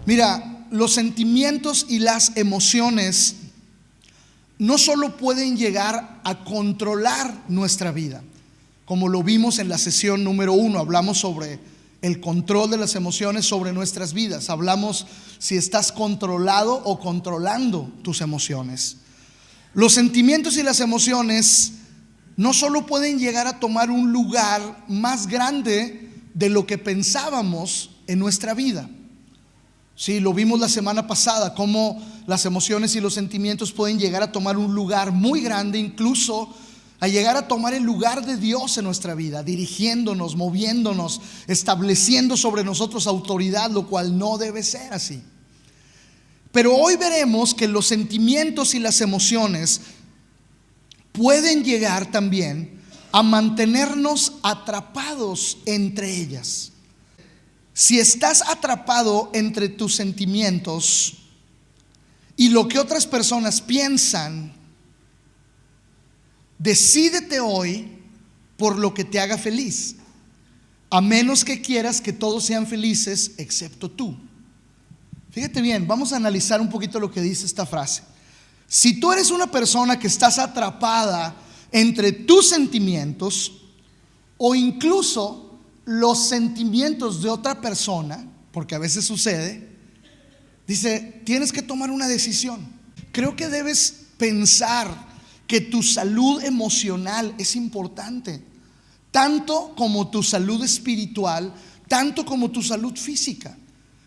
Mira, los sentimientos y las emociones no solo pueden llegar a controlar nuestra vida, como lo vimos en la sesión número 1, hablamos sobre el control de las emociones sobre nuestras vidas. Hablamos si estás controlado o controlando tus emociones. Los sentimientos y las emociones no solo pueden llegar a tomar un lugar más grande de lo que pensábamos en nuestra vida. Sí, lo vimos la semana pasada, cómo las emociones y los sentimientos pueden llegar a tomar un lugar muy grande, incluso a llegar a tomar el lugar de Dios en nuestra vida, dirigiéndonos, moviéndonos, estableciendo sobre nosotros autoridad, lo cual no debe ser así. Pero hoy veremos que los sentimientos y las emociones pueden llegar también a mantenernos atrapados entre ellas. Si estás atrapado entre tus sentimientos y lo que otras personas piensan, decídete hoy por lo que te haga feliz, a menos que quieras que todos sean felices excepto tú. Fíjate bien, vamos a analizar un poquito lo que dice esta frase. Si tú eres una persona que estás atrapada entre tus sentimientos o incluso los sentimientos de otra persona, porque a veces sucede, dice, tienes que tomar una decisión. Creo que debes pensar que tu salud emocional es importante, tanto como tu salud espiritual, tanto como tu salud física.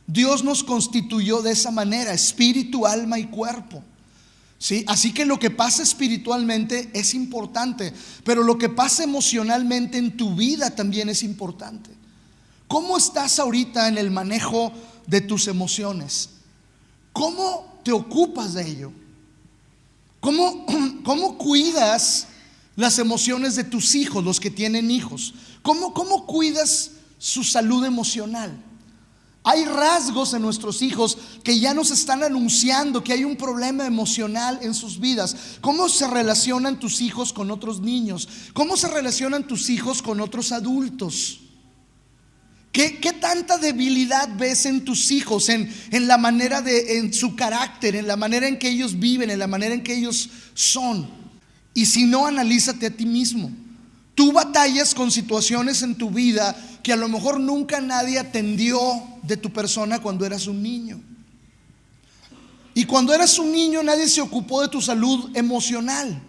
Dios nos constituyó de esa manera, espíritu, alma y cuerpo. ¿Sí? Así que lo que pasa espiritualmente es importante, pero lo que pasa emocionalmente en tu vida también es importante. ¿Cómo estás ahorita en el manejo de tus emociones? ¿Cómo te ocupas de ello? ¿Cómo cuidas las emociones de tus hijos, los que tienen hijos? ¿Cómo cuidas su salud emocional? Hay rasgos en nuestros hijos que ya nos están anunciando que hay un problema emocional en sus vidas. ¿Cómo se relacionan tus hijos con otros niños? ¿Cómo se relacionan tus hijos con otros adultos? ¿Qué tanta debilidad ves en tus hijos, en la manera en su carácter, en la manera en que ellos viven, en la manera en que ellos son? Y si no, analízate a ti mismo. Tú batallas con situaciones en tu vida que a lo mejor nunca nadie atendió de tu persona cuando eras un niño. Y cuando eras un niño nadie se ocupó de tu salud emocional.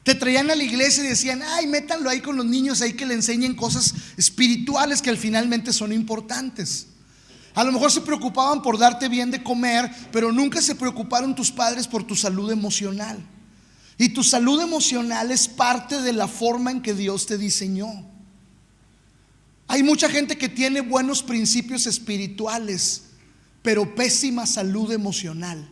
Te traían a la iglesia y decían, ay, métanlo ahí con los niños, ahí que le enseñen cosas espirituales que finalmente son importantes. A lo mejor se preocupaban por darte bien de comer, pero nunca se preocuparon tus padres por tu salud emocional. Y tu salud emocional es parte de la forma en que Dios te diseñó. Hay mucha gente que tiene buenos principios espirituales, pero pésima salud emocional.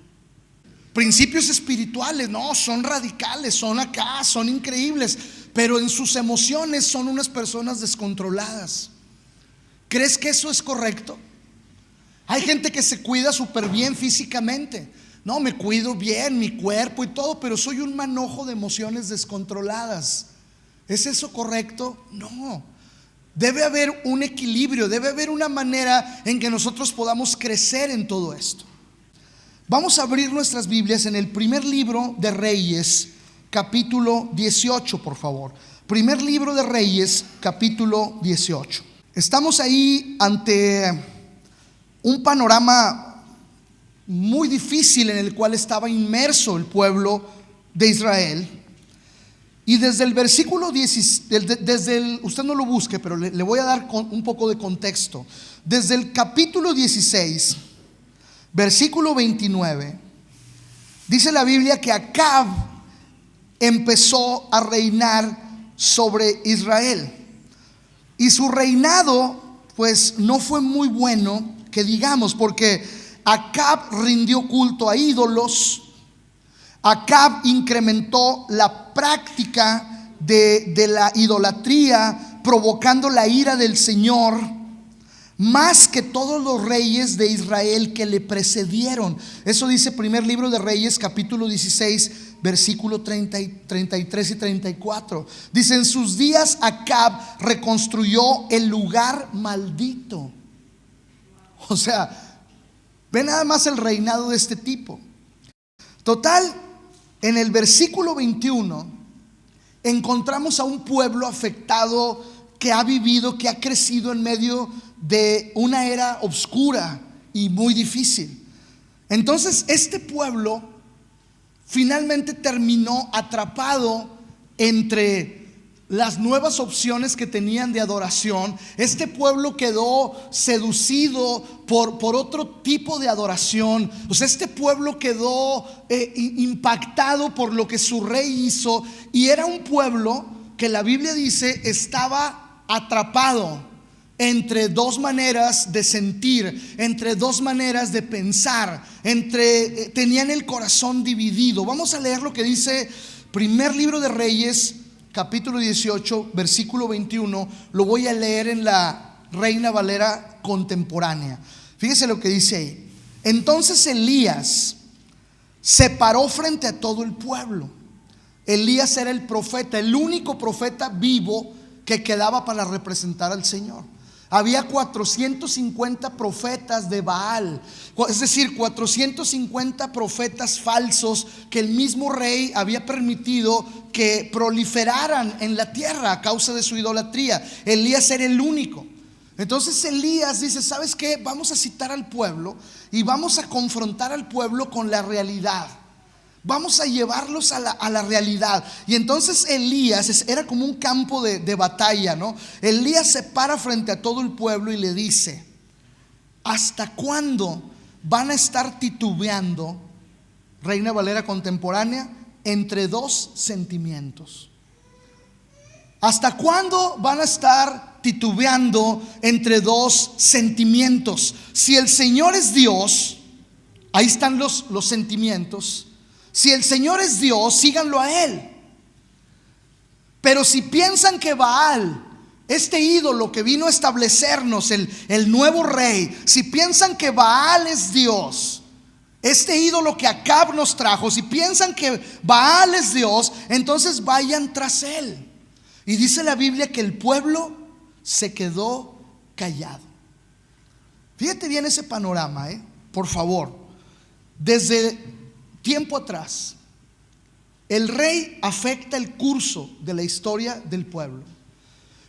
Principios espirituales, no, son radicales, son acá, son increíbles, pero en sus emociones son unas personas descontroladas. ¿Crees que eso es correcto? Hay gente que se cuida súper bien físicamente. No, me cuido bien, mi cuerpo y todo, pero soy un manojo de emociones descontroladas. ¿Es eso correcto? No. Debe haber un equilibrio, debe haber una manera en que nosotros podamos crecer en todo esto. Vamos a abrir nuestras Biblias en el primer libro de Reyes, capítulo 18, por favor. Primer libro de Reyes, capítulo 18. Estamos ahí ante un panorama muy difícil en el cual estaba inmerso el pueblo de Israel. Y desde el versículo 10, usted no lo busque, pero le voy a dar un poco de contexto. Desde el capítulo 16, versículo 29, dice la Biblia que Acab empezó a reinar sobre Israel. Y su reinado pues no fue muy bueno, que digamos, porque Acab rindió culto a ídolos. Acab incrementó la práctica de la idolatría, provocando la ira del Señor, más que todos los reyes de Israel que le precedieron. Eso dice primer libro de Reyes, capítulo 16, versículo 33 y 34. Dice: en sus días Acab reconstruyó el lugar maldito. O sea, Ve nada más el reinado de este tipo. Total, en el versículo 21 encontramos a un pueblo afectado que ha vivido, que ha crecido en medio de una era oscura y muy difícil. Entonces este pueblo finalmente terminó atrapado entre las nuevas opciones que tenían de adoración. Este pueblo quedó seducido por otro tipo de adoración. O sea, este pueblo quedó impactado por lo que su rey hizo. Y era un pueblo que la Biblia dice estaba atrapado entre dos maneras de sentir, entre dos maneras de pensar, tenían el corazón dividido. Vamos a leer lo que dice primer libro de Reyes, capítulo 18, versículo 21. Lo voy a leer en la Reina Valera contemporánea. Fíjese lo que dice ahí. Entonces Elías se paró frente a todo el pueblo. Elías era el profeta, el único profeta vivo que quedaba para representar al Señor. Había 450 profetas de Baal, es decir, 450 profetas falsos que el mismo rey había permitido que proliferaran en la tierra a causa de su idolatría. Elías era el único. Entonces Elías dice: ¿sabes qué? Vamos a citar al pueblo y vamos a confrontar al pueblo con la realidad. Vamos a llevarlos a la realidad. Y entonces Elías era como un campo de batalla, ¿no? Elías se para frente a todo el pueblo y le dice: ¿hasta cuándo van a estar titubeando, Reina Valera contemporánea, entre dos sentimientos? ¿Hasta cuándo van a estar titubeando entre dos sentimientos? Si el Señor es Dios, ahí están los sentimientos. Si el Señor es Dios, síganlo a Él. Pero si piensan que Baal, este ídolo que vino a establecernos, el nuevo rey, si piensan que Baal es Dios, este ídolo que Acab nos trajo, si piensan que Baal es Dios, entonces vayan tras él. Y dice la Biblia que el pueblo se quedó callado. Fíjate bien ese panorama, por favor. Desde tiempo atrás, el rey afecta el curso de la historia del pueblo.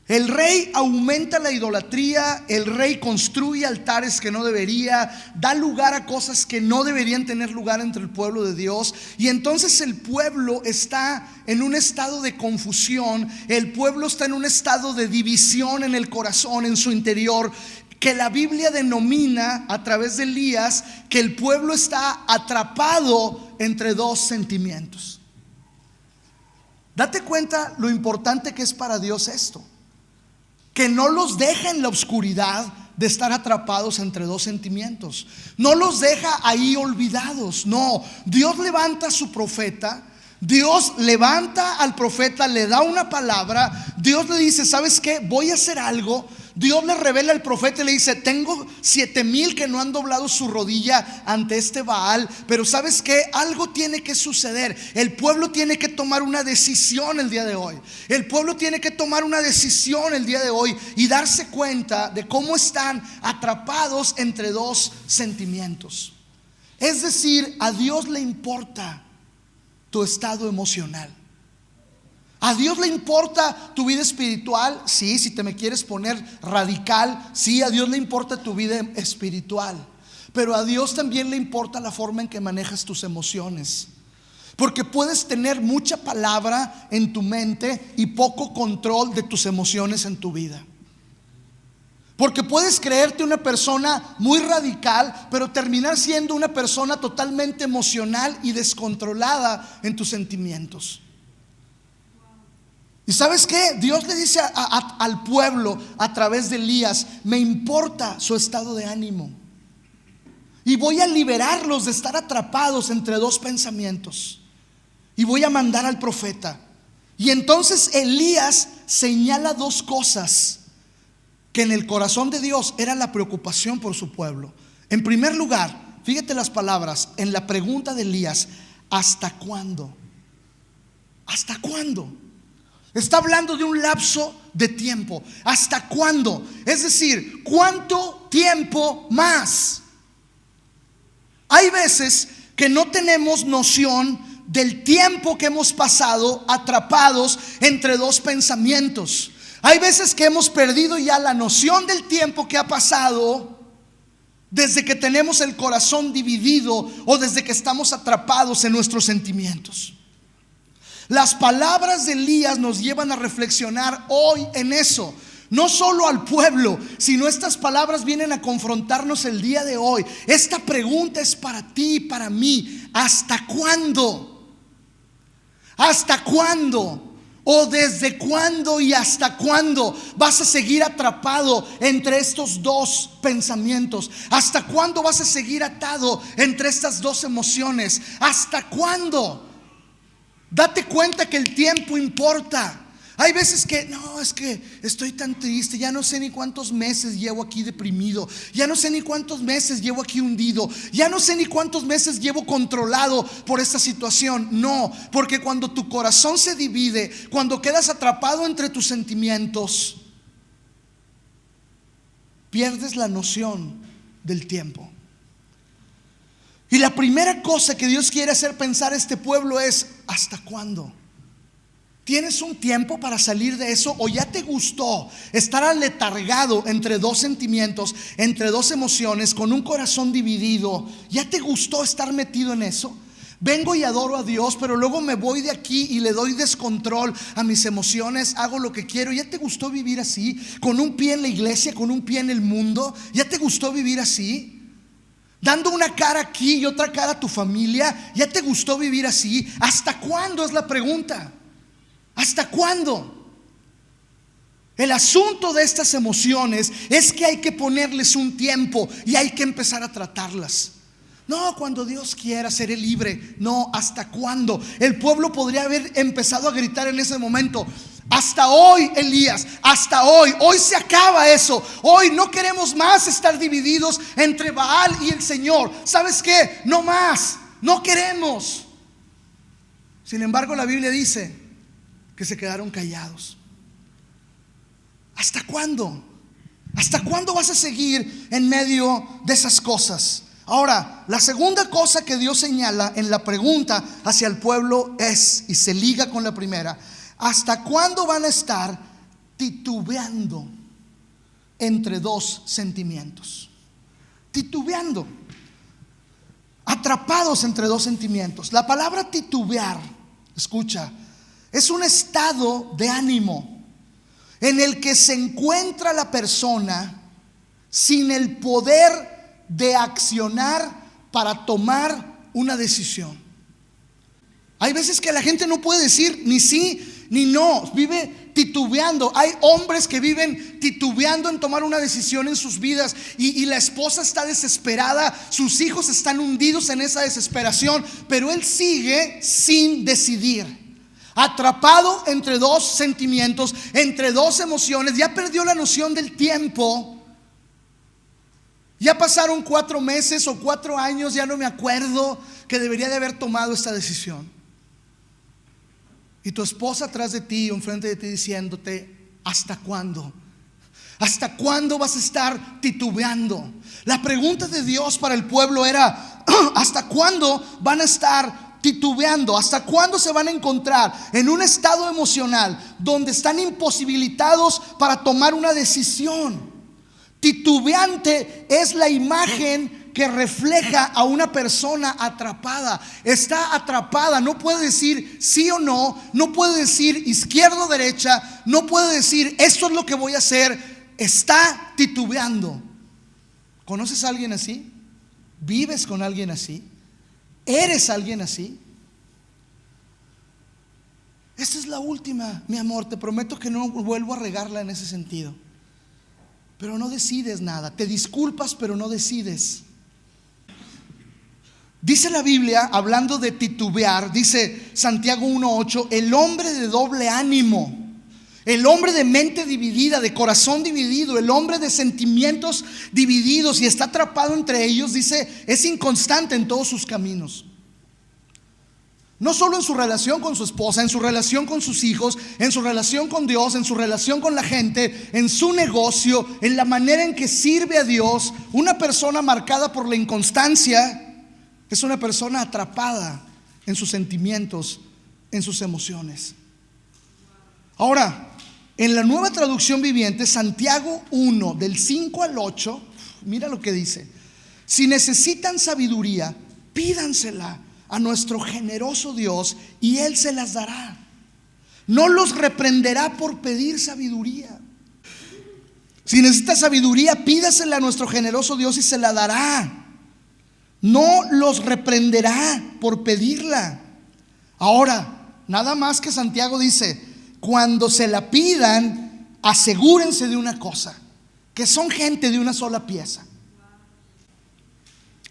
El rey aumenta la idolatría, el rey construye altares que no debería, da lugar a cosas que no deberían tener lugar entre el pueblo de Dios. Y entonces el pueblo está en un estado de confusión, el pueblo está en un estado de división en el corazón, en su interior, que la Biblia denomina a través de Elías que el pueblo está atrapado entre dos sentimientos. Date cuenta lo importante que es para Dios esto, que no los deja en la oscuridad de estar atrapados entre dos sentimientos, no los deja ahí olvidados. No, Dios levanta a su profeta, Dios levanta al profeta, le da una palabra, Dios le dice: ¿sabes qué? Voy a hacer algo. Dios le revela al profeta y le dice: tengo 7,000 que no han doblado su rodilla ante este Baal, pero ¿sabes qué? Algo tiene que suceder. El pueblo tiene que tomar una decisión el día de hoy. El pueblo tiene que tomar una decisión el día de hoy y darse cuenta de cómo están atrapados entre dos sentimientos. Es decir, a Dios le importa tu estado emocional. ¿A Dios le importa tu vida espiritual? Sí, si te me quieres poner radical, sí, a Dios le importa tu vida espiritual. Pero a Dios también le importa la forma en que manejas tus emociones. Porque puedes tener mucha palabra en tu mente y poco control de tus emociones en tu vida. Porque puedes creerte una persona muy radical, pero terminar siendo una persona totalmente emocional y descontrolada en tus sentimientos. ¿Y sabes qué? Dios le dice al pueblo a través de Elías: me importa su estado de ánimo y voy a liberarlos de estar atrapados entre dos pensamientos. Y voy a mandar al profeta. Y entonces Elías señala dos cosas que en el corazón de Dios era la preocupación por su pueblo. En primer lugar, fíjate las palabras en la pregunta de Elías: ¿hasta cuándo? ¿Hasta cuándo? Está hablando de un lapso de tiempo. ¿Hasta cuándo? Es decir, ¿cuánto tiempo más? Hay veces que no tenemos noción del tiempo que hemos pasado atrapados entre dos pensamientos. Hay veces que hemos perdido ya la noción del tiempo que ha pasado desde que tenemos el corazón dividido o desde que estamos atrapados en nuestros sentimientos. Las palabras de Elías nos llevan a reflexionar hoy en eso. No solo al pueblo, sino estas palabras vienen a confrontarnos el día de hoy. Esta pregunta es para ti y para mí. ¿Hasta cuándo? ¿Hasta cuándo? ¿O desde cuándo y hasta cuándo vas a seguir atrapado entre estos dos pensamientos? ¿Hasta cuándo vas a seguir atado entre estas dos emociones? ¿Hasta cuándo? Date cuenta que el tiempo importa. Hay veces que, no, es que estoy tan triste, ya no sé ni cuántos meses llevo aquí deprimido, ya no sé ni cuántos meses llevo aquí hundido, ya no sé ni cuántos meses llevo controlado por esta situación. No, porque cuando tu corazón se divide, cuando quedas atrapado entre tus sentimientos, pierdes la noción del tiempo. Y la primera cosa que Dios quiere hacer pensar a este pueblo es: ¿hasta cuándo? ¿Tienes un tiempo para salir de eso? ¿O ya te gustó estar aletargado entre dos sentimientos, entre dos emociones, con un corazón dividido? ¿Ya te gustó estar metido en eso? Vengo y adoro a Dios, pero luego me voy de aquí y le doy descontrol a mis emociones, hago lo que quiero. ¿Ya te gustó vivir así? Con un pie en la iglesia, con un pie en el mundo. ¿Ya te gustó vivir así? Dando una cara aquí y otra cara a tu familia. ¿Ya te gustó vivir así? ¿Hasta cuándo? Es la pregunta. ¿Hasta cuándo? El asunto de estas emociones es que hay que ponerles un tiempo y hay que empezar a tratarlas. No, cuando Dios quiera seré libre. No, ¿hasta cuándo? El pueblo podría haber empezado a gritar en ese momento: hasta hoy, Elías, hasta hoy. Hoy se acaba eso. Hoy no queremos más estar divididos entre Baal y el Señor. ¿Sabes qué? No más, no queremos. Sin embargo, la Biblia dice que se quedaron callados. ¿Hasta cuándo? ¿Hasta cuándo vas a seguir en medio de esas cosas? Ahora, la segunda cosa que Dios señala en la pregunta hacia el pueblo es, y se liga con la primera: ¿hasta cuándo van a estar titubeando entre dos sentimientos? Titubeando, atrapados entre dos sentimientos. La palabra titubear, escucha, es un estado de ánimo en el que se encuentra la persona sin el poder de accionar para tomar una decisión. Hay veces que la gente no puede decir ni sí ni no, vive titubeando. Hay hombres que viven titubeando en tomar una decisión en sus vidas y la esposa está desesperada, sus hijos están hundidos en esa desesperación, pero él sigue sin decidir, atrapado entre dos sentimientos, entre dos emociones. Ya perdió la noción del tiempo. Ya pasaron 4 meses o 4 años, ya no me acuerdo que debería de haber tomado esta decisión. Y tu esposa atrás de ti o enfrente de ti diciéndote: ¿hasta cuándo? ¿Hasta cuándo vas a estar titubeando? La pregunta de Dios para el pueblo era: ¿hasta cuándo van a estar titubeando? ¿Hasta cuándo se van a encontrar en un estado emocional donde están imposibilitados para tomar una decisión? Titubeante es la imagen que refleja a una persona atrapada. Está atrapada, no puede decir sí o no, no puede decir izquierda o derecha, no puede decir esto es lo que voy a hacer. Está titubeando. ¿Conoces a alguien así? ¿Vives con alguien así? ¿Eres alguien así? Esta es la última, mi amor, te prometo que no vuelvo a regarla en ese sentido. Pero no decides nada, te disculpas pero no decides. Dice la Biblia, hablando de titubear, dice Santiago 1:8, el hombre de doble ánimo, el hombre de mente dividida, de corazón dividido, el hombre de sentimientos divididos y está atrapado entre ellos, dice, es inconstante en todos sus caminos. No solo en su relación con su esposa, en su relación con sus hijos, en su relación con Dios, en su relación con la gente, en su negocio, en la manera en que sirve a Dios. Una persona marcada por la inconstancia Es una persona atrapada en sus sentimientos, en sus emociones. Ahora, en la Nueva Traducción Viviente, Santiago 1, del 5 al 8, mira lo que dice: si necesitan sabiduría, pídansela a nuestro generoso Dios y Él se las dará. No los reprenderá por pedir sabiduría. Si necesita sabiduría, pídasela a nuestro generoso Dios y se la dará. No los reprenderá por pedirla. Ahora, nada más que Santiago dice: cuando se la pidan, asegúrense de una cosa, que son gente de una sola pieza.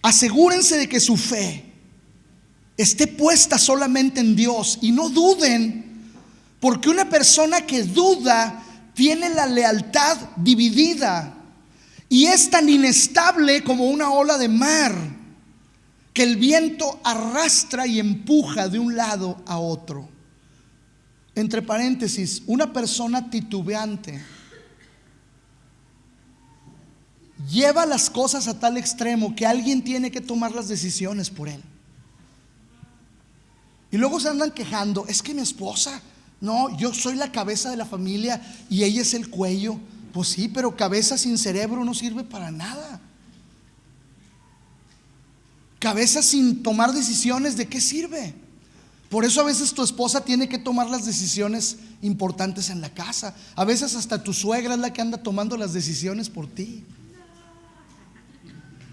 Asegúrense de que su fe esté puesta solamente en Dios y no duden, porque una persona que duda tiene la lealtad dividida y es tan inestable como una ola de mar que el viento arrastra y empuja de un lado a otro. Entre paréntesis, una persona titubeante lleva las cosas a tal extremo que alguien tiene que tomar las decisiones por él. Y luego se andan quejando: es que mi esposa, no, yo soy la cabeza de la familia y ella es el cuello. Pues sí, pero cabeza sin cerebro no sirve para nada. Cabeza sin tomar decisiones, ¿de qué sirve? Por eso a veces tu esposa tiene que tomar las decisiones importantes en la casa. A veces hasta tu suegra es la que anda tomando las decisiones por ti.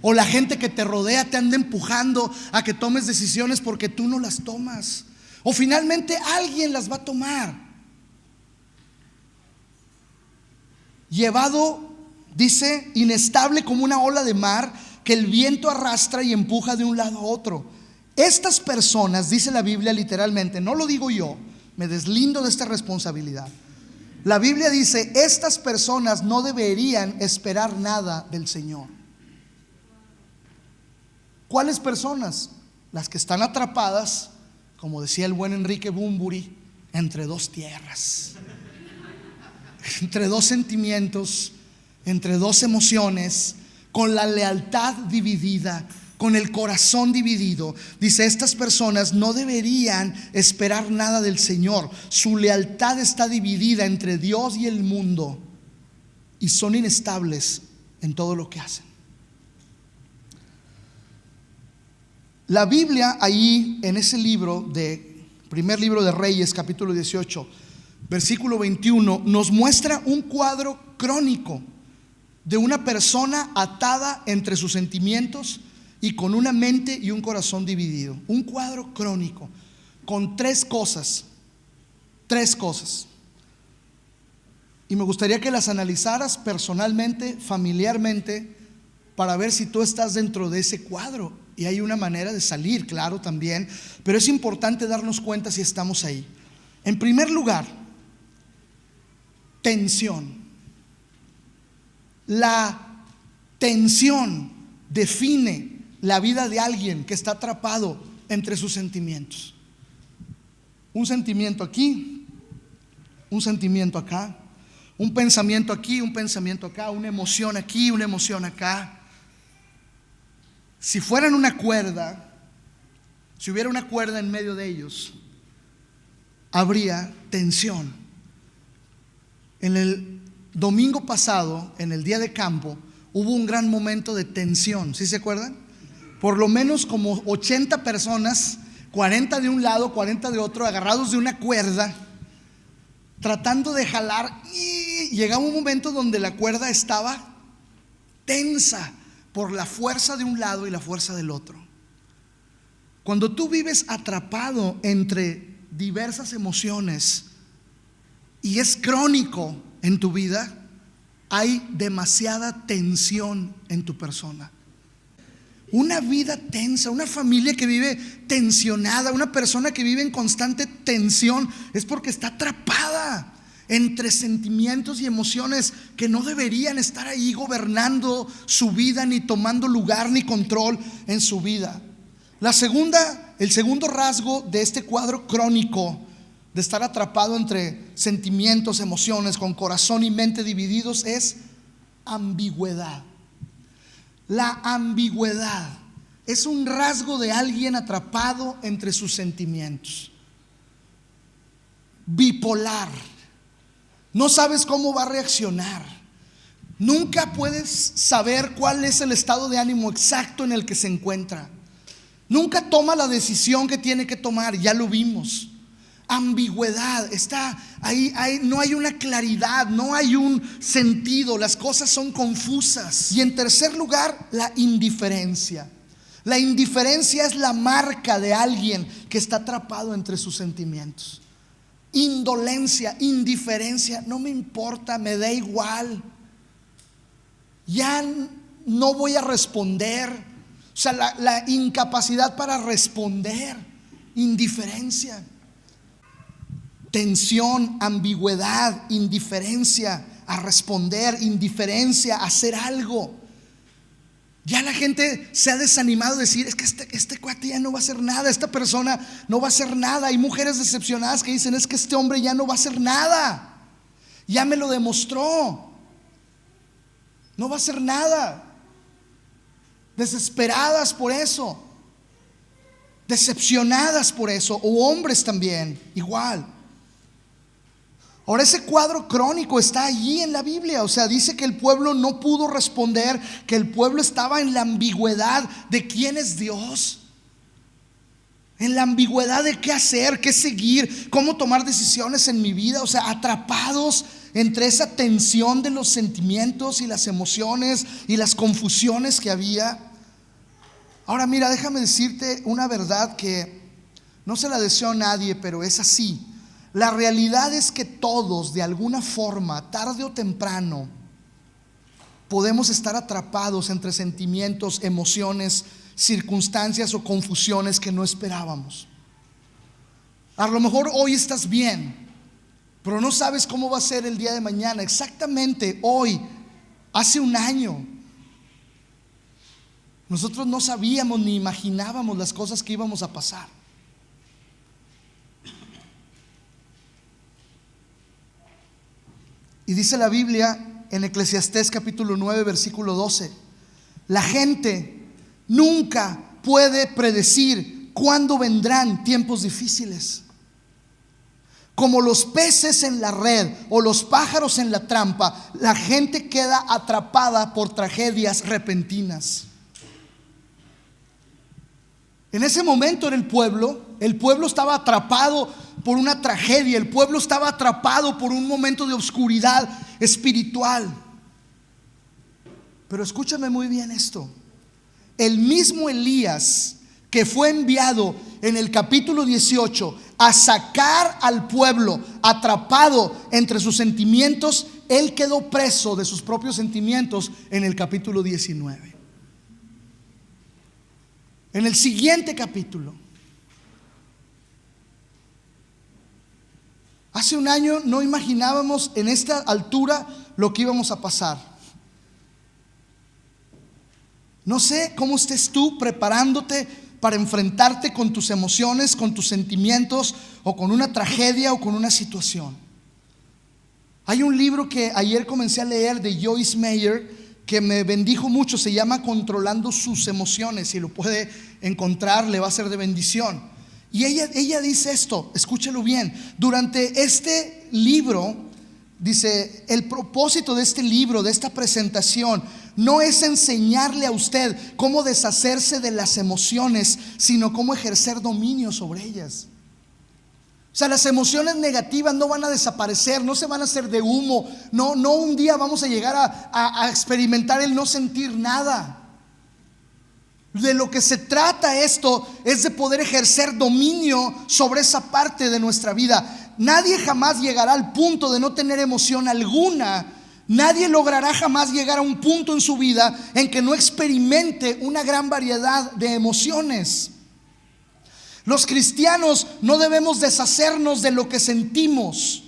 O la gente que te rodea te anda empujando a que tomes decisiones porque tú no las tomas. O finalmente alguien las va a tomar. Llevado, dice, inestable como una ola de mar que el viento arrastra y empuja de un lado a otro. Estas personas, dice la Biblia literalmente, no lo digo yo, me deslindo de esta responsabilidad. La Biblia dice: estas personas no deberían esperar nada del Señor. ¿Cuáles personas? Las que están atrapadas, como decía el buen Enrique Bunbury, entre dos tierras, entre dos sentimientos, entre dos emociones, con la lealtad dividida, con el corazón dividido. Dice: estas personas no deberían esperar nada del Señor. Su lealtad está dividida entre Dios y el mundo y son inestables en todo lo que hacen. La Biblia ahí en ese libro primer libro de Reyes, capítulo 18, versículo 21, nos muestra un cuadro crónico de una persona atada entre sus sentimientos y con una mente y un corazón dividido. Un cuadro crónico con tres cosas. Y me gustaría que las analizaras personalmente, familiarmente, para ver si tú estás dentro de ese cuadro. Y hay una manera de salir, claro, también, pero es importante darnos cuenta si estamos ahí. En primer lugar, tensión. La tensión define la vida de alguien que está atrapado entre sus sentimientos. Un sentimiento aquí, un sentimiento acá, un pensamiento aquí, un pensamiento acá, una emoción aquí, una emoción acá. Si fueran una cuerda, si hubiera una cuerda en medio de ellos, habría tensión. En el domingo pasado, en el día de campo, hubo un gran momento de tensión. ¿Sí se acuerdan? Por lo menos como 80 personas, 40 de un lado, 40 de otro, agarrados de una cuerda, tratando de jalar. Y llegaba un momento donde la cuerda estaba tensa por la fuerza de un lado y la fuerza del otro. Cuando tú vives atrapado entre diversas emociones y es crónico en tu vida, hay demasiada tensión en tu persona. Una vida tensa, una familia que vive tensionada, una persona que vive en constante tensión, es porque está atrapada entre sentimientos y emociones que no deberían estar ahí gobernando su vida, ni tomando lugar ni control en su vida. El segundo rasgo de este cuadro crónico de estar atrapado entre sentimientos, emociones, con corazón y mente divididos, es ambigüedad. La ambigüedad. es un rasgo de alguien atrapado entre sus sentimientos. Bipolar. No sabes cómo va a reaccionar. Nunca puedes saber cuál es el estado de ánimo exacto en el que se encuentra. Nunca toma la decisión que tiene que tomar, ya lo vimos. Ambigüedad, está ahí, no hay una claridad, no hay un sentido, las cosas son confusas. Y en tercer lugar, la indiferencia. La indiferencia es la marca de alguien que está atrapado entre sus sentimientos. Indolencia, indiferencia, no me importa, me da igual. Ya no voy a responder. O sea, la incapacidad para responder, indiferencia. Tensión, ambigüedad, indiferencia a responder, indiferencia a hacer algo. Ya la gente se ha desanimado de decir, es que este cuate ya no va a hacer nada, esta persona no va a hacer nada. Hay mujeres decepcionadas que dicen, es que este hombre ya no va a hacer nada, ya me lo demostró, no va a hacer nada. Desesperadas por eso, decepcionadas por eso, o hombres también, igual. Ahora, ese cuadro crónico está allí en la Biblia. O sea, dice que el pueblo no pudo responder, que el pueblo estaba en la ambigüedad de quién es Dios, en la ambigüedad de qué hacer, qué seguir, cómo tomar decisiones en mi vida. O sea, atrapados entre esa tensión de los sentimientos y las emociones y las confusiones que había. Ahora mira, déjame decirte una verdad que no se la deseo a nadie, pero es así. La realidad es que todos, de alguna forma, tarde o temprano, podemos estar atrapados entre sentimientos, emociones, circunstancias o confusiones que no esperábamos. A lo mejor hoy estás bien, pero no sabes cómo va a ser el día de mañana. Exactamente hoy, hace un año, nosotros no sabíamos ni imaginábamos las cosas que íbamos a pasar. Y dice la Biblia en Eclesiastés capítulo 9 versículo 12: la gente nunca puede predecir cuándo vendrán tiempos difíciles. Como los peces en la red o los pájaros en la trampa, la gente queda atrapada por tragedias repentinas. En ese momento era el pueblo estaba atrapado por una tragedia, el pueblo estaba atrapado por un momento de oscuridad espiritual. Pero escúchame muy bien esto: el mismo Elías que fue enviado en el capítulo 18 a sacar al pueblo atrapado entre sus sentimientos, él quedó preso de sus propios sentimientos en el capítulo 19. En el siguiente capítulo, hace un año no imaginábamos en esta altura lo que íbamos a pasar. No sé cómo estés tú preparándote para enfrentarte con tus emociones, con tus sentimientos, o con una tragedia o con una situación. Hay un libro que ayer comencé a leer de Joyce Meyer que me bendijo mucho, se llama Controlando sus emociones. Si lo puede encontrar, le va a ser de bendición. Y ella dice esto, escúchelo bien. Durante este libro, dice, el propósito de este libro, de esta presentación, no es enseñarle a usted cómo deshacerse de las emociones, sino cómo ejercer dominio sobre ellas. O sea, las emociones negativas no van a desaparecer, no se van a hacer de humo. No un día vamos a llegar a experimentar el no sentir nada. De lo que se trata esto es de poder ejercer dominio sobre esa parte de nuestra vida. Nadie jamás llegará al punto de no tener emoción alguna. Nadie logrará jamás llegar a un punto en su vida en que no experimente una gran variedad de emociones. Los cristianos no debemos deshacernos de lo que sentimos,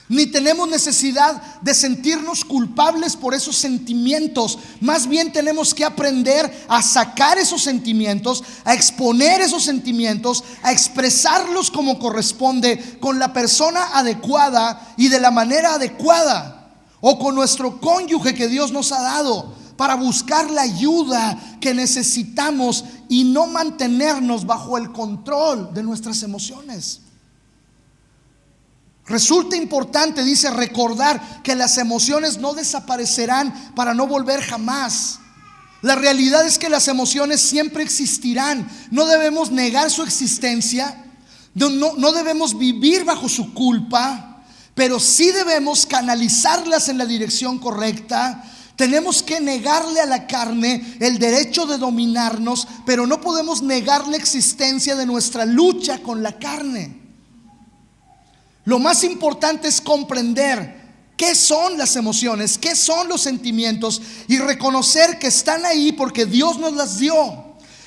ni tenemos necesidad de sentirnos culpables por esos sentimientos. Más bien tenemos que aprender a sacar esos sentimientos, a exponer esos sentimientos, a expresarlos como corresponde, con la persona adecuada y de la manera adecuada, o con nuestro cónyuge que Dios nos ha dado, para buscar la ayuda que necesitamos y no mantenernos bajo el control de nuestras emociones. Resulta importante, dice, recordar que las emociones no desaparecerán para no volver jamás. La realidad es que las emociones siempre existirán. No debemos negar su existencia, no debemos vivir bajo su culpa, pero sí debemos canalizarlas en la dirección correcta. Tenemos que negarle a la carne el derecho de dominarnos, pero no podemos negar la existencia de nuestra lucha con la carne. Lo más importante es comprender qué son las emociones, qué son los sentimientos, y reconocer que están ahí porque Dios nos las dio.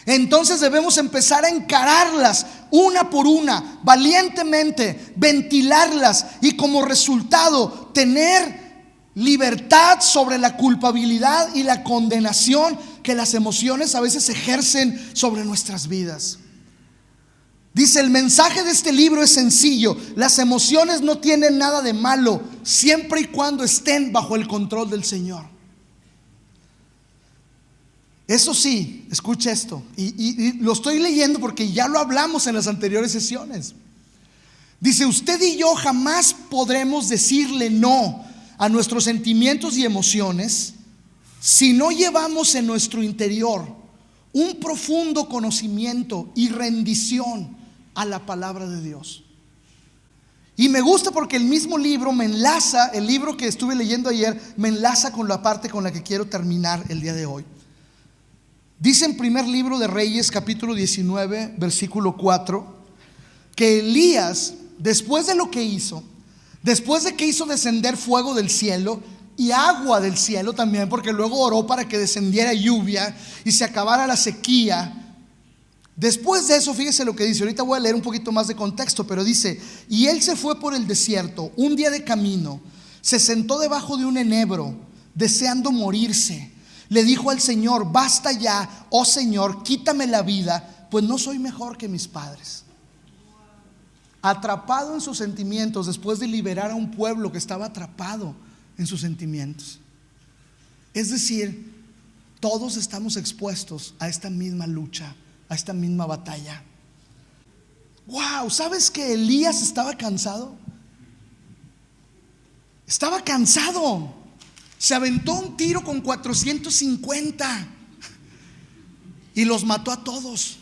Entonces debemos empezar a encararlas una por una, valientemente, ventilarlas, y como resultado tener libertad sobre la culpabilidad y la condenación que las emociones a veces ejercen sobre nuestras vidas. Dice, el mensaje de este libro es sencillo: las emociones no tienen nada de malo siempre y cuando estén bajo el control del Señor. Eso sí, escucha esto, y lo estoy leyendo porque ya lo hablamos en las anteriores sesiones. Dice, usted y yo jamás podremos decirle no a nuestros sentimientos y emociones si no llevamos en nuestro interior un profundo conocimiento y rendición a la palabra de Dios. Y me gusta porque el mismo libro me enlaza, el libro que estuve leyendo ayer me enlaza con la parte con la que quiero terminar el día de hoy. Dice en primer libro de Reyes, capítulo 19, versículo 4, que Elías, después de lo que hizo, después de que hizo descender fuego del cielo y agua del cielo también, porque luego oró para que descendiera lluvia y se acabara la sequía. Después de eso, fíjese lo que dice. Ahorita voy a leer un poquito más de contexto, pero dice: y él se fue por el desierto un día de camino, se sentó debajo de un enebro, deseando morirse. Le dijo al Señor: basta ya, oh Señor, quítame la vida, pues no soy mejor que mis padres. Atrapado en sus sentimientos, después de liberar a un pueblo que estaba atrapado en sus sentimientos. Es decir, todos estamos expuestos a esta misma lucha, a esta misma batalla. Wow, ¿sabes que Elías estaba cansado? Estaba cansado. Se aventó un tiro con 450 y los mató a todos.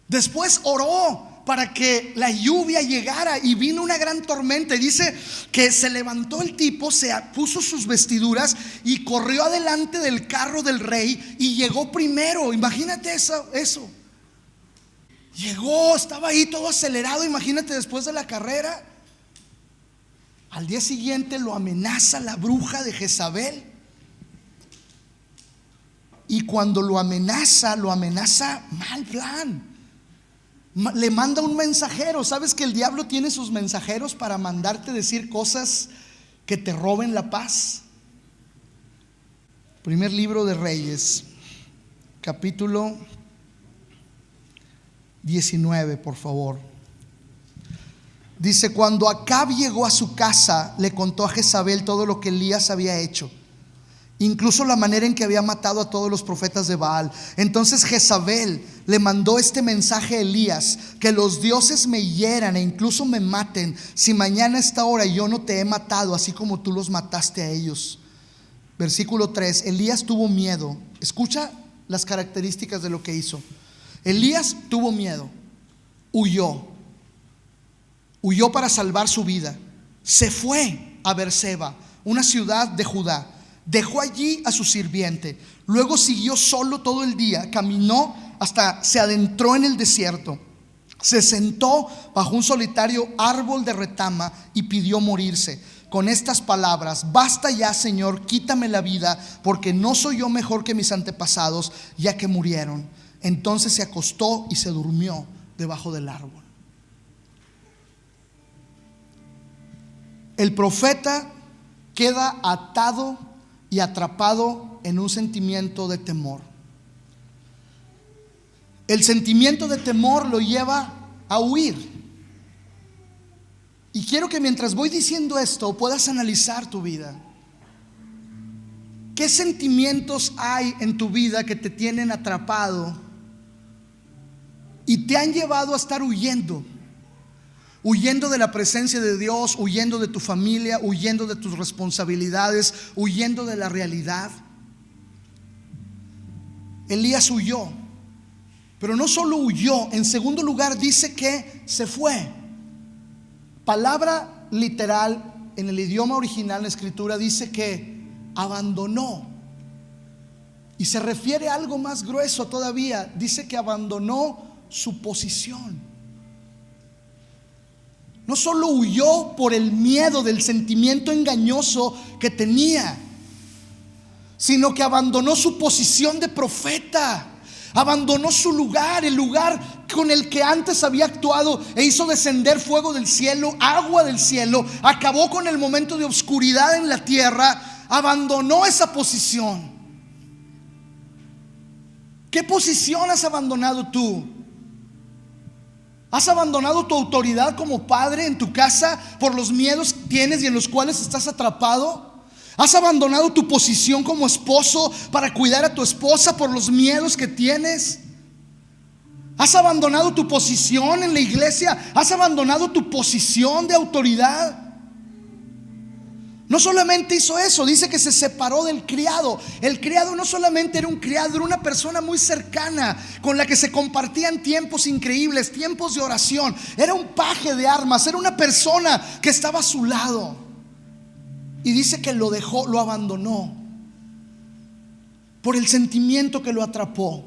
Después oró para que la lluvia llegara y vino una gran tormenta. Y dice que se levantó el tipo, se puso sus vestiduras y corrió adelante del carro del rey y llegó primero. Imagínate eso. Llegó, estaba ahí todo acelerado. Imagínate, después de la carrera. Al día siguiente lo amenaza la bruja de Jezabel. Y cuando lo amenaza mal plan. Le manda un mensajero. ¿Sabes que el diablo tiene sus mensajeros para mandarte decir cosas que te roben la paz? Primer libro de Reyes, capítulo 19, por favor. Dice: cuando Acab llegó a su casa, le contó a Jezabel todo lo que Elías había hecho, incluso la manera en que había matado a todos los profetas de Baal. Entonces Jezabel le mandó este mensaje a Elías: que los dioses me hieran e incluso me maten, si mañana a esta hora yo no te he matado, así como tú los mataste a ellos. Versículo 3. Elías tuvo miedo. Escucha las características de lo que hizo. Elías tuvo miedo, huyó para salvar su vida. Se fue a Beerseba, una ciudad de Judá. Dejó allí a su sirviente. Luego siguió solo todo el día. Caminó hasta se adentró en el desierto. Se sentó bajo un solitario árbol de retama y pidió morirse, con estas palabras: basta ya, Señor, quítame la vida, porque no soy yo mejor que mis antepasados, ya que murieron. Entonces se acostó y se durmió debajo del árbol. El profeta queda atado y atrapado en un sentimiento de temor. El sentimiento de temor lo lleva a huir. Y quiero que mientras voy diciendo esto puedas analizar tu vida. ¿Qué sentimientos hay en tu vida que te tienen atrapado y te han llevado a estar huyendo de la presencia de Dios, huyendo de tu familia, huyendo de tus responsabilidades, huyendo de la realidad. Elías huyó, pero no solo huyó, en segundo lugar dice que se fue. Palabra literal en el idioma original, en la escritura, dice que abandonó. Y se refiere a algo más grueso todavía. Dice que abandonó su posición. No solo huyó por el miedo del sentimiento engañoso que tenía, sino que abandonó su posición de profeta. Abandonó su lugar, el lugar con el que antes había actuado e hizo descender fuego del cielo, agua del cielo. Acabó con el momento de oscuridad en la tierra. Abandonó esa posición. ¿Qué posición has abandonado tú? ¿Has abandonado tu autoridad como padre en tu casa por los miedos que tienes y en los cuales estás atrapado? ¿Has abandonado tu posición como esposo para cuidar a tu esposa por los miedos que tienes? ¿Has abandonado tu posición en la iglesia? ¿Has abandonado tu posición de autoridad? No solamente hizo eso, dice que se separó del criado. El criado no solamente era un criado, era una persona muy cercana con la que se compartían tiempos increíbles, tiempos de oración. Era un paje de armas, era una persona que estaba a su lado. Y dice que lo dejó, lo abandonó por el sentimiento que lo atrapó.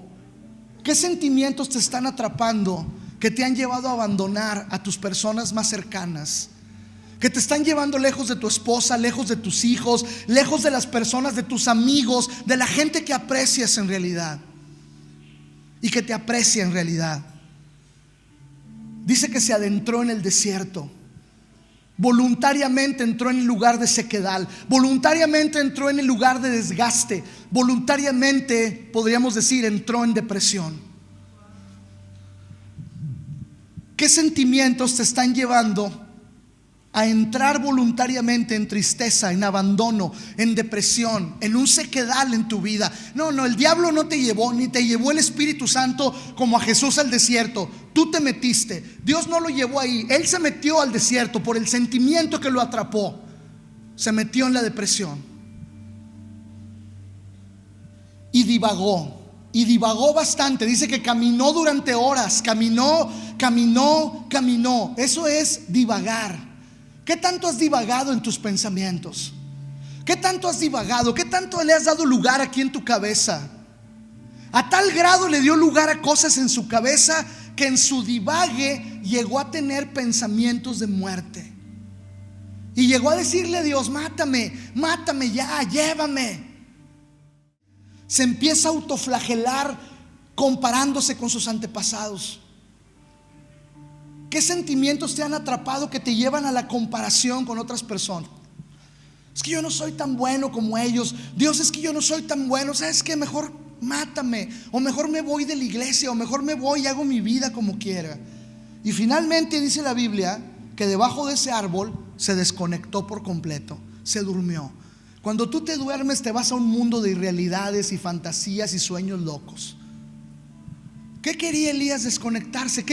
¿Qué sentimientos te están atrapando que te han llevado a abandonar a tus personas más cercanas? Que te están llevando lejos de tu esposa, lejos de tus hijos, lejos de las personas, de tus amigos, de la gente que aprecias en realidad y que te aprecia en realidad. Dice que se adentró en el desierto. Voluntariamente entró en el lugar de sequedal. Voluntariamente entró en el lugar de desgaste. Voluntariamente, podríamos decir, entró en depresión. ¿Qué sentimientos te están llevando a entrar voluntariamente en tristeza, en abandono, en depresión, en un sequedal en tu vida? No, el diablo no te llevó, ni te llevó el Espíritu Santo como a Jesús al desierto. Tú te metiste. Dios no lo llevó ahí. Él se metió al desierto por el sentimiento que lo atrapó. Se metió en la depresión y divagó bastante. Dice que caminó durante horas. Caminó. Eso es divagar. ¿Qué tanto has divagado en tus pensamientos? ¿Qué tanto has divagado? ¿Qué tanto le has dado lugar aquí en tu cabeza? A tal grado le dio lugar a cosas en su cabeza que en su divague llegó a tener pensamientos de muerte. Y llegó a decirle a Dios: mátame ya, llévame. Se empieza a autoflagelar comparándose con sus antepasados. ¿Qué sentimientos te han atrapado que te llevan a la comparación con otras personas? Es que yo no soy tan bueno como ellos. Dios, es que yo no soy tan bueno. ¿Sabes qué? Mejor mátame. O mejor me voy de la iglesia. O mejor me voy y hago mi vida como quiera. Y finalmente dice la Biblia que debajo de ese árbol se desconectó por completo. Se durmió. Cuando tú te duermes, te vas a un mundo de irrealidades y fantasías y sueños locos. ¿Qué quería Elías? Desconectarse.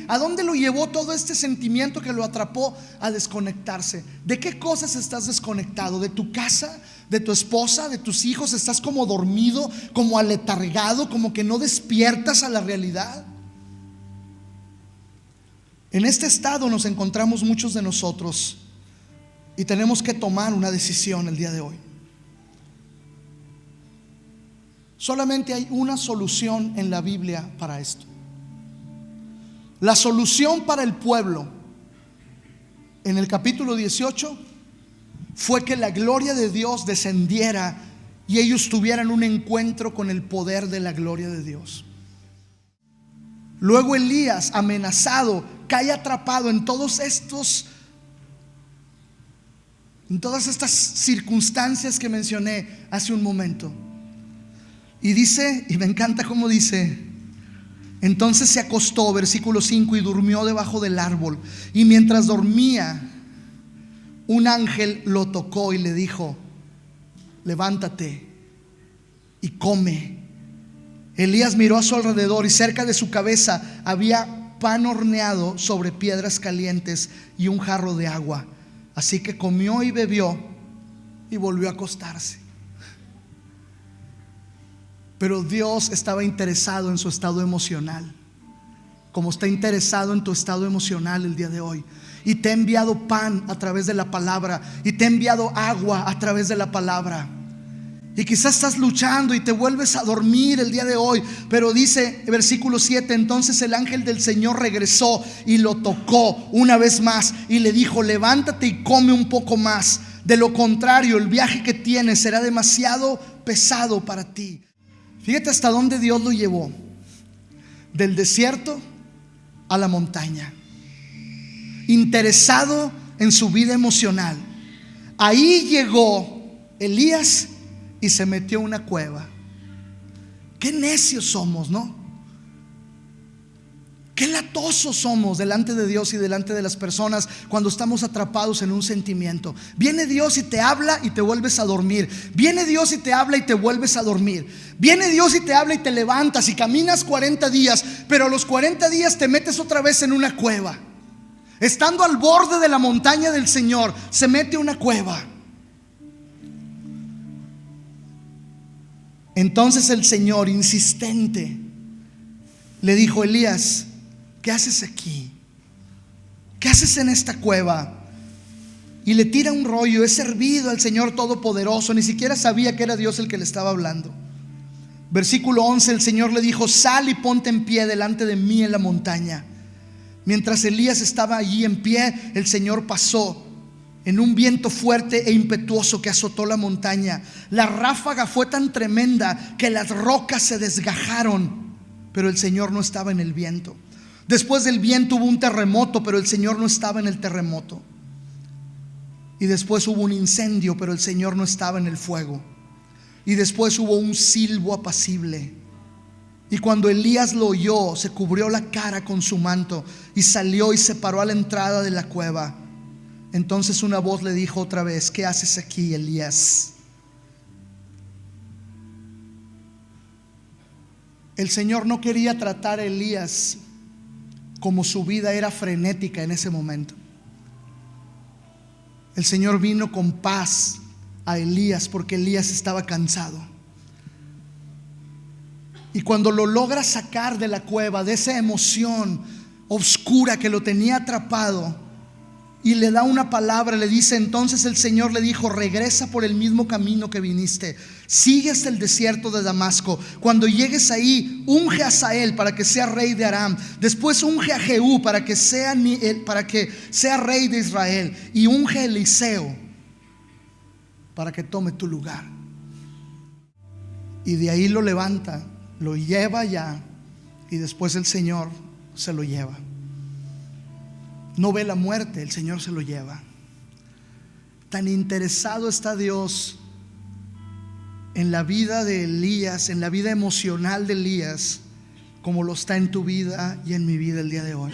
¿A dónde lo llevó todo este sentimiento que lo atrapó a desconectarse? ¿De qué cosas estás desconectado? ¿De tu casa? ¿De tu esposa? ¿De tus hijos? ¿Estás como dormido, como aletargado, como que no despiertas a la realidad? En este estado nos encontramos muchos de nosotros y tenemos que tomar una decisión el día de hoy. Solamente hay una solución en la Biblia para esto. La solución para el pueblo en el capítulo 18 fue que la gloria de Dios descendiera y ellos tuvieran un encuentro con el poder de la gloria de Dios. Luego Elías, amenazado, cae atrapado en todas estas circunstancias que mencioné hace un momento. Y dice, y me encanta cómo dice: entonces se acostó, versículo 5, y durmió debajo del árbol. Y mientras dormía, un ángel lo tocó y le dijo: levántate y come. Elías miró a su alrededor y cerca de su cabeza había pan horneado sobre piedras calientes y un jarro de agua. Así que comió y bebió y volvió a acostarse. Pero Dios estaba interesado en su estado emocional, como está interesado en tu estado emocional el día de hoy. Y te ha enviado pan a través de la palabra, y te ha enviado agua a través de la palabra. Y quizás estás luchando y te vuelves a dormir el día de hoy, pero dice versículo 7: entonces el ángel del Señor regresó y lo tocó una vez más y le dijo: levántate y come un poco más, de lo contrario el viaje que tienes será demasiado pesado para ti. Fíjate hasta dónde Dios lo llevó: del desierto a la montaña, interesado en su vida emocional. Ahí llegó Elías y se metió a una cueva. Qué necios somos, ¿no? Qué latosos somos delante de Dios y delante de las personas cuando estamos atrapados en un sentimiento. Viene Dios y te habla y te vuelves a dormir. Viene Dios y te habla y te vuelves a dormir. Viene Dios y te habla y te levantas y caminas 40 días, pero a los 40 días te metes otra vez en una cueva. Estando al borde de la montaña del Señor, se mete a una cueva. Entonces el Señor, insistente, le dijo: Elías, ¿qué haces aquí? ¿Qué haces en esta cueva? Y le tira un rollo. He servido al Señor Todopoderoso. Ni siquiera sabía que era Dios el que le estaba hablando. Versículo 11: el Señor le dijo: sal y ponte en pie delante de mí en la montaña. Mientras Elías estaba allí en pie, el Señor pasó en un viento fuerte e impetuoso que azotó la montaña. La ráfaga fue tan tremenda que las rocas se desgajaron, pero el Señor no estaba en el viento. Después del viento hubo un terremoto, pero el Señor no estaba en el terremoto. Y después hubo un incendio, pero el Señor no estaba en el fuego. Y después hubo un silbo apacible. Y cuando Elías lo oyó, se cubrió la cara con su manto y salió y se paró a la entrada de la cueva. Entonces una voz le dijo otra vez: ¿qué haces aquí, Elías? El Señor no quería tratar a Elías como su vida era frenética en ese momento. El Señor vino con paz a Elías porque Elías estaba cansado. Y cuando lo logra sacar de la cueva, de esa emoción oscura que lo tenía atrapado, y le da una palabra, le dice: entonces el Señor le dijo: regresa por el mismo camino que viniste, sigue hasta el desierto de Damasco. Cuando llegues ahí, unge a Hazael para que sea rey de Aram. Después unge a Jehú para que sea rey de Israel. Y unge a Eliseo para que tome tu lugar. Y de ahí lo levanta, lo lleva allá, y después el Señor se lo lleva. No ve la muerte, el Señor se lo lleva. Tan interesado está Dios en la vida de Elías, en la vida emocional de Elías, como lo está en tu vida y en mi vida el día de hoy.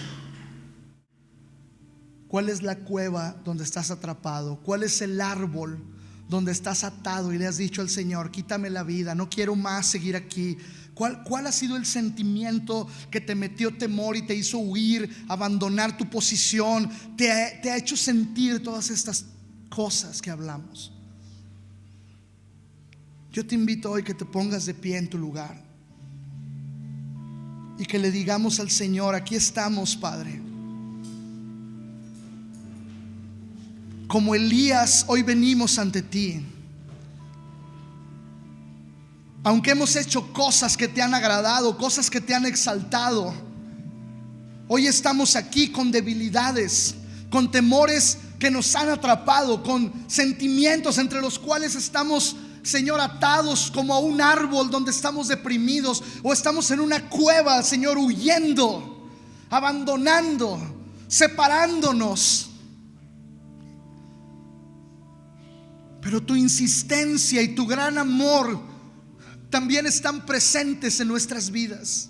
¿Cuál es la cueva donde estás atrapado? ¿Cuál es el árbol donde estás atado y le has dicho al Señor: quítame la vida, no quiero más seguir aquí? ¿Cuál ha sido el sentimiento que te metió temor y te hizo huir, abandonar tu posición? Te ha hecho sentir todas estas cosas que hablamos. Yo te invito hoy que te pongas de pie en tu lugar y que le digamos al Señor: aquí estamos, Padre. Como Elías, hoy venimos ante ti. Aunque hemos hecho cosas que te han agradado, cosas que te han exaltado, hoy estamos aquí con debilidades, con temores que nos han atrapado, con sentimientos entre los cuales estamos, Señor, atados como a un árbol donde estamos deprimidos, o estamos en una cueva, Señor, huyendo, abandonando, separándonos. Pero tu insistencia y tu gran amor también están presentes en nuestras vidas.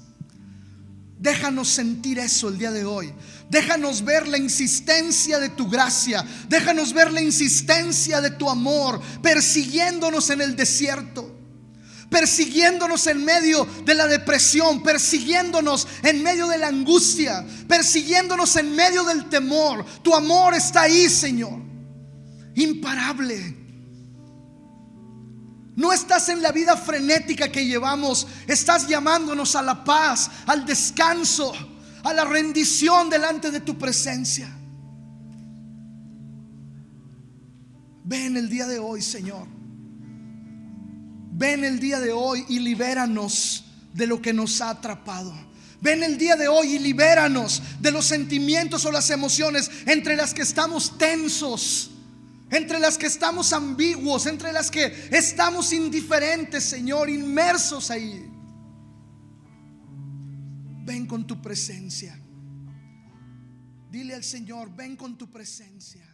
Déjanos sentir eso el día de hoy. Déjanos ver la insistencia de tu gracia. Déjanos ver la insistencia de tu amor persiguiéndonos en el desierto, persiguiéndonos en medio de la depresión, persiguiéndonos en medio de la angustia, persiguiéndonos en medio del temor. Tu amor está ahí, Señor, imparable. No estás en la vida frenética que llevamos, estás llamándonos a la paz, al descanso, a la rendición delante de tu presencia. Ven el día de hoy, Señor. Ven el día de hoy y libéranos de lo que nos ha atrapado. Ven el día de hoy y libéranos de los sentimientos o las emociones entre las que estamos tensos, entre las que estamos ambiguos, entre las que estamos indiferentes, Señor, inmersos ahí. Ven con tu presencia. Dile al Señor: ven con tu presencia.